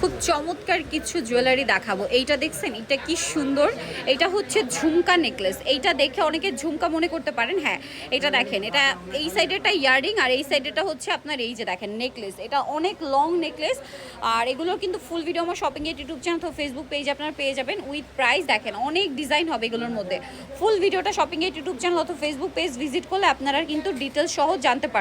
খুব চমৎকার কিছু জুয়েলারি দেখাবো। এইটা দেখছেন, এটা কি সুন্দর, এটা হচ্ছে ঝুমকা নেকলেস। এইটা দেখে অনেকে ঝুমকা মনে করতে পারেন, হ্যাঁ এটা দেখেন, এটা এই সাইডেরটা ইয়াররিং আর এই সাইডেরটা হচ্ছে আপনার এই যে দেখেন নেকলেস। এটা অনেক লং নেকলেস আর এগুলোর কিন্তু ফুল ভিডিও আমার শপিং এর ইউটিউব চ্যানেল তো ফেসবুক পেজ আপনারা পেয়ে যাবেন উইথ প্রাইস। দেখেন অনেক ডিজাইন হবে এগুলোর মধ্যে। ফুল ভিডিওটা শপিং এর ইউটিউব চ্যানেল অথবা ফেসবুক পেজ ভিজিট করলে আপনারা কিন্তু ডিটেলস সহ জানতে পারবেন।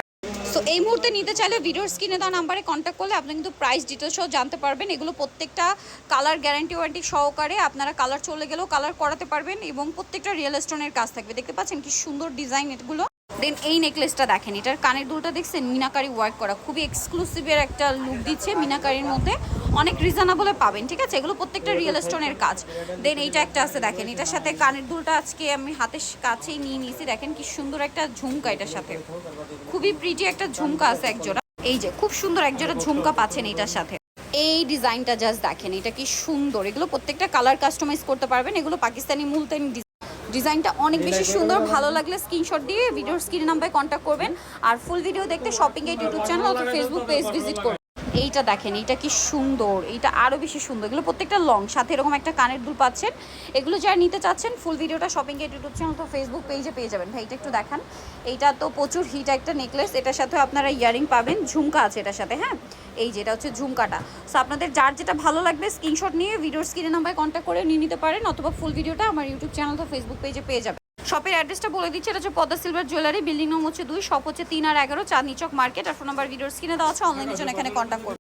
সো এই মুহূর্তে নিতে চাইলে ভিডিওর স্ক্রিনে দেওয়া নাম্বারে কন্ট্যাক্ট করলে আপনি কিন্তু প্রাইস ডিটেলস সহ জানতে পারবেন। এগুলো প্রত্যেকটা কালার গ্যারান্টি ওয়ারেন্টি সহকারে, আপনারা কালার চলে গেলেও কালার করাতে পারবেন এবং প্রত্যেকটা রিয়েল স্টোনের কাজ থাকবে। দেখতে পাচ্ছেন কি সুন্দর ডিজাইন এগুলো। দেন এই নেকলেসটা দেখেন, এটার কানের দুলটা দেখছেন মিনাকারি ওয়ার্ক করা, খুবই এক্সক্লুসিভের একটা লুক দিচ্ছে। মিনাকারির মধ্যে অনেক রিজনেবলে পাবেন, ঠিক আছে? এগুলো প্রত্যেকটা রিয়েল স্টোনের কাজ। দেন এইটা একটা আছে দেখেন, এটার সাথে কানের দুলটা আজকে আমি হাতের কাছেই নিয়ে নিয়েছি। দেখেন কি সুন্দর একটা ঝুমকা, এটার সাথে খুবই প্রিটি একটা ঝুমকা আছে একজোড়া। এই যে খুব সুন্দর একজোড়া ঝুমকা পাচ্ছেন এটার সাথে। এই ডিজাইনটা জাস্ট দেখেন, এটা কি সুন্দর। এগুলো প্রত্যেকটা কালার কাস্টমাইজ করতে পারবেন। এগুলো পাকিস্তানি মুলতানি ডিজাইনটা অনেক বেশি সুন্দর। ভালো লাগলে স্ক্রিনশট দিয়ে ভিডিওর স্ক্রিন নাম্বারে কন্ট্যাক্ট করবেন। আর ফুল ভিডিও দেখতে শপিং এর ইউটিউব চ্যানেল অথবা ফেসবুক পেজ ভিজিট করবেন। এইটা দেখেন, এইটা কি সুন্দর, এইটা আরও বেশি সুন্দর। এগুলো প্রত্যেকটা লং, সাথে এরকম একটা কানের দুল পাচ্ছেন। এগুলো যারা নিতে চাচ্ছেন ফুল ভিডিওটা শপিং এর ইউটিউব চ্যানেল তো ফেসবুক পেজে পেয়ে যাবেন। ভাই এটা একটু দেখান, এইটা তো প্রচুর হিট একটা নেকলেস। এটার সাথে আপনারা ইয়ারিং পাবেন, ঝুমকা আছে এটার সাথে। হ্যাঁ এই যেটা হচ্ছে ঝুমকাটা। সো আপনাদের যার যেটা ভালো লাগবে স্ক্রিনশট নিয়ে ভিডিওর স্ক্রিনে নাম্বারে কন্ট্যাক্ট করে নিয়ে নিতে পারেন, অথবা ফুল ভিডিওটা আমার ইউটিউব চ্যানেল তো ফেসবুক পেজে পেয়ে যাবেন। শপের অ্যাড্রেসটা বলে দিচ্ছি, এটা হচ্ছে পদ্মা সিলভার জুয়েলারি, বিল্ডিং নম্বর হচ্ছে 2, শপ হচ্ছে 3 আর 11, চাঁদনি চক মার্কেট। আর ফোন নাম্বার ভিডিওর স্ক্রিনে দেওয়া আছে, অনলাইনের জন্য এখানে কন্ট্যাক্ট করুন।